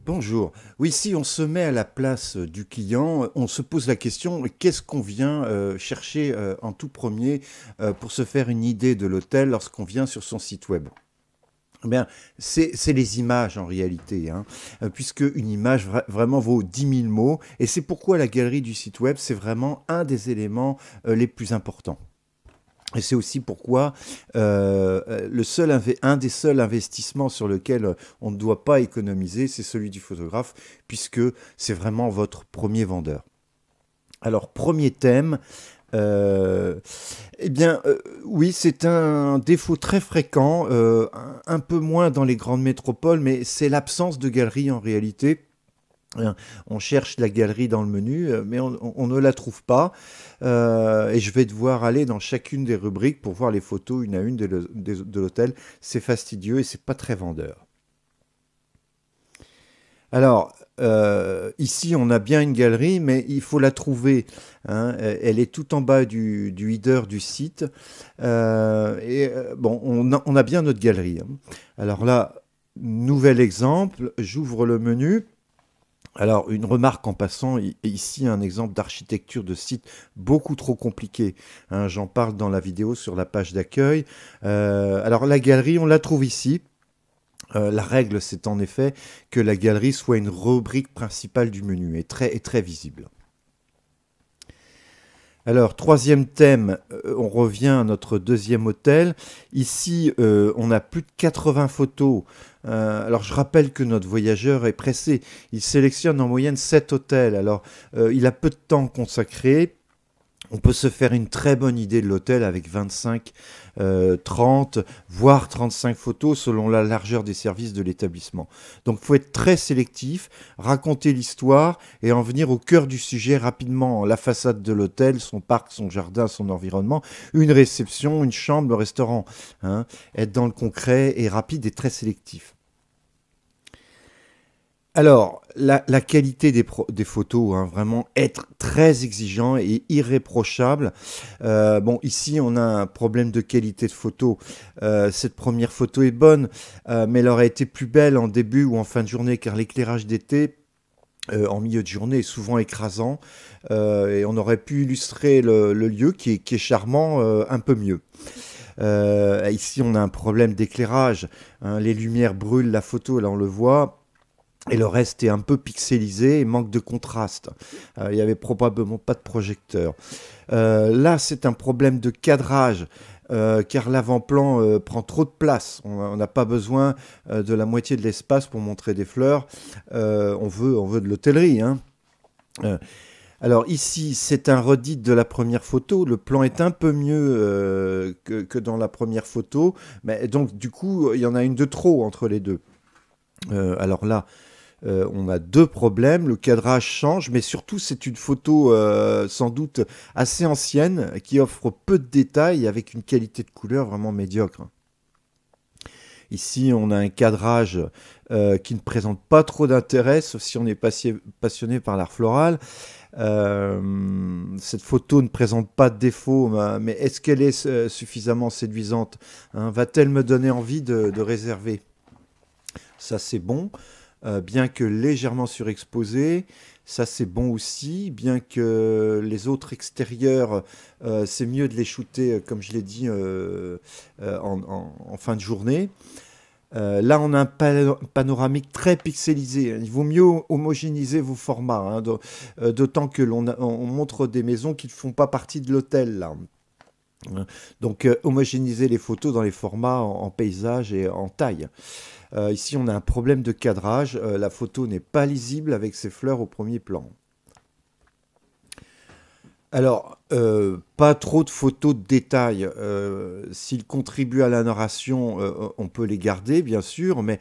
Bonjour. Oui, si on se met à la place du client, on se pose la question, qu'est-ce qu'on vient chercher en tout premier pour se faire une idée de l'hôtel lorsqu'on vient sur son site web? Eh bien, c'est les images en réalité, hein, puisque une image vraiment vaut 10 000 mots, et c'est pourquoi la galerie du site web, c'est vraiment un des éléments les plus importants. Et c'est aussi pourquoi un des seuls investissements sur lequel on ne doit pas économiser, c'est celui du photographe, puisque c'est vraiment votre premier vendeur. Alors, premier thème, euh, eh bien, oui, c'est un défaut très fréquent, un peu moins dans les grandes métropoles, mais c'est l'absence de galerie en réalité. On cherche la galerie dans le menu, mais on ne la trouve pas. Et je vais devoir aller dans chacune des rubriques pour voir les photos une à une de l'hôtel. C'est fastidieux et c'est pas très vendeur. Alors, ici, on a bien une galerie, mais il faut la trouver, hein. Elle est tout en bas du header du site. Bon, on a bien notre galerie, hein. Alors là, nouvel exemple, j'ouvre le menu. Alors, une remarque en passant, ici un exemple d'architecture de site beaucoup trop compliqué, hein. J'en parle dans la vidéo sur la page d'accueil. Alors, la galerie, on la trouve ici. La règle, c'est en effet que la galerie soit une rubrique principale du menu et très visible. Alors, troisième thème, on revient à notre deuxième hôtel. Ici, on a plus de 80 photos. Alors, je rappelle que notre voyageur est pressé. Il sélectionne en moyenne 7 hôtels. Alors, il a peu de temps consacré. On peut se faire une très bonne idée de l'hôtel avec 25, 30, voire 35 photos selon la largeur des services de l'établissement. Donc il faut être très sélectif, raconter l'histoire et en venir au cœur du sujet rapidement. La façade de l'hôtel, son parc, son jardin, son environnement, une réception, une chambre, le restaurant, hein. Être dans le concret et rapide et très sélectif. Alors, la qualité des photos, hein, vraiment être très exigeant et irréprochable. Bon, ici, on a un problème de qualité de photo. Cette première photo est bonne, mais elle aurait été plus belle en début ou en fin de journée, car l'éclairage d'été, en milieu de journée, est souvent écrasant. Et on aurait pu illustrer le lieu qui est charmant un peu mieux. Ici, on a un problème d'éclairage, hein. Les lumières brûlent la photo, là on le voit. Et le reste est un peu pixelisé et manque de contraste. Il n'y avait probablement pas de projecteur. Là, c'est un problème de cadrage, car l'avant-plan prend trop de place. On n'a pas besoin de la moitié de l'espace pour montrer des fleurs. On veut de l'hôtellerie, hein. Euh, alors ici, c'est un redit de la première photo. Le plan est un peu mieux que dans la première photo. Mais donc, du coup, il y en a une de trop entre les deux. Alors là, on a deux problèmes. Le cadrage change, mais surtout c'est une photo sans doute assez ancienne qui offre peu de détails avec une qualité de couleur vraiment médiocre. Ici, on a un cadrage qui ne présente pas trop d'intérêt, sauf si on est passionné par l'art floral. Cette photo ne présente pas de défaut, mais est-ce qu'elle est suffisamment séduisante, hein? Va-t-elle me donner envie de réserver? Ça, c'est bon. Bien que légèrement surexposé, ça c'est bon aussi, bien que les autres extérieurs, c'est mieux de les shooter, comme je l'ai dit, en fin de journée. Là, on a un panoramique très pixelisé. Il vaut mieux homogénéiser vos formats, hein, d'autant que on montre des maisons qui ne font pas partie de l'hôtel, là. Donc, homogénéiser les photos dans les formats en paysage et en taille. Ici, on a un problème de cadrage. La photo n'est pas lisible avec ses fleurs au premier plan. Alors, pas trop de photos de détails. S'ils contribuent à la narration, on peut les garder, bien sûr, mais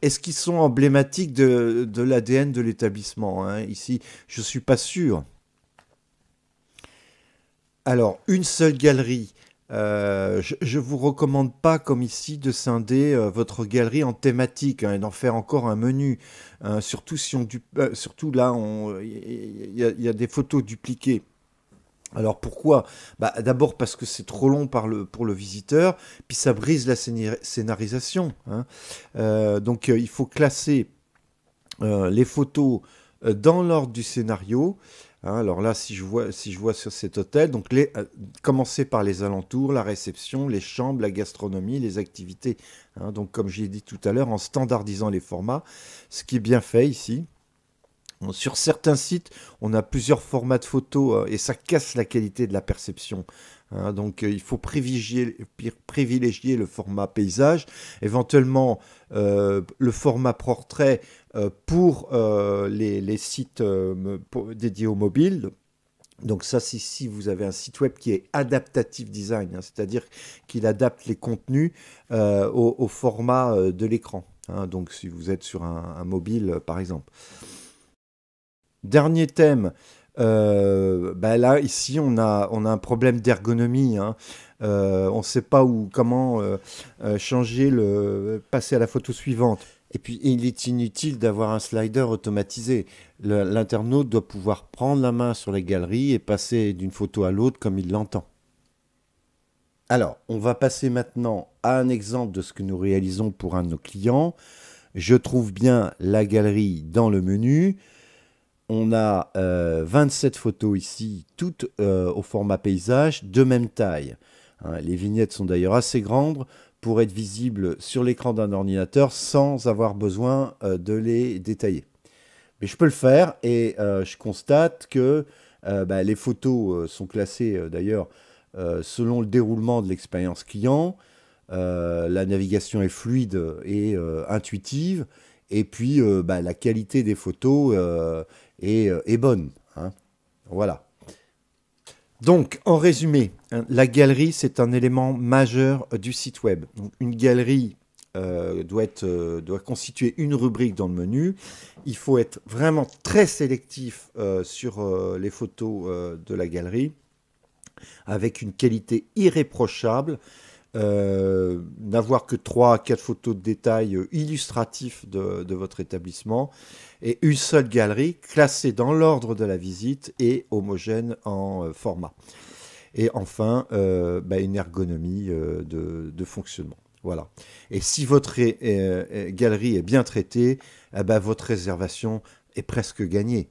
est-ce qu'ils sont emblématiques de l'ADN de l'établissement, hein? Ici, je ne suis pas sûr. Alors, une seule galerie. Je ne vous recommande pas, comme ici, de scinder votre galerie en thématique, hein, et d'en faire encore un menu, hein. Surtout si surtout là, il y a des photos dupliquées. Alors pourquoi? Bah, d'abord parce que c'est trop long pour le visiteur, puis ça brise la scénarisation, hein. Donc il faut classer les photos dans l'ordre du scénario. Hein, alors là, si je vois sur cet hôtel, donc commencer par les alentours, la réception, les chambres, la gastronomie, les activités. Hein, donc comme j'ai dit tout à l'heure, en standardisant les formats, ce qui est bien fait ici. Sur certains sites, on a plusieurs formats de photos et ça casse la qualité de la perception. Hein, donc il faut privilégier le format paysage, éventuellement le format portrait pour les sites dédiés au mobile. Donc ça, c'est si vous avez un site web qui est adaptative design, hein, c'est-à-dire qu'il adapte les contenus au format de l'écran. Hein, donc si vous êtes sur un mobile, par exemple. Dernier thème, bah là, ici, on a un problème d'ergonomie. Hein. On ne sait pas comment passer à la photo suivante. Et puis, il est inutile d'avoir un slider automatisé. L'internaute doit pouvoir prendre la main sur les galeries et passer d'une photo à l'autre comme il l'entend. Alors, on va passer maintenant à un exemple de ce que nous réalisons pour un de nos clients. Je trouve bien la galerie dans le menu. On a 27 photos ici, toutes au format paysage, de même taille. Hein, les vignettes sont d'ailleurs assez grandes pour être visibles sur l'écran d'un ordinateur sans avoir besoin de les détailler. Mais je peux le faire et je constate que bah, les photos sont classées d'ailleurs selon le déroulement de l'expérience client. La navigation est fluide et intuitive. Et puis, bah, la qualité des photos est bonne. Hein. Voilà. Donc, en résumé, hein, la galerie, c'est un élément majeur du site web. Donc, une galerie doit constituer une rubrique dans le menu. Il faut être vraiment très sélectif sur les photos de la galerie, avec une qualité irréprochable. N'avoir que 3 à 4 photos de détail illustratifs de votre établissement et une seule galerie classée dans l'ordre de la visite et homogène en format. Et enfin, bah, une ergonomie de fonctionnement. Voilà. Et si votre galerie est bien traitée, bah, votre réservation est presque gagnée.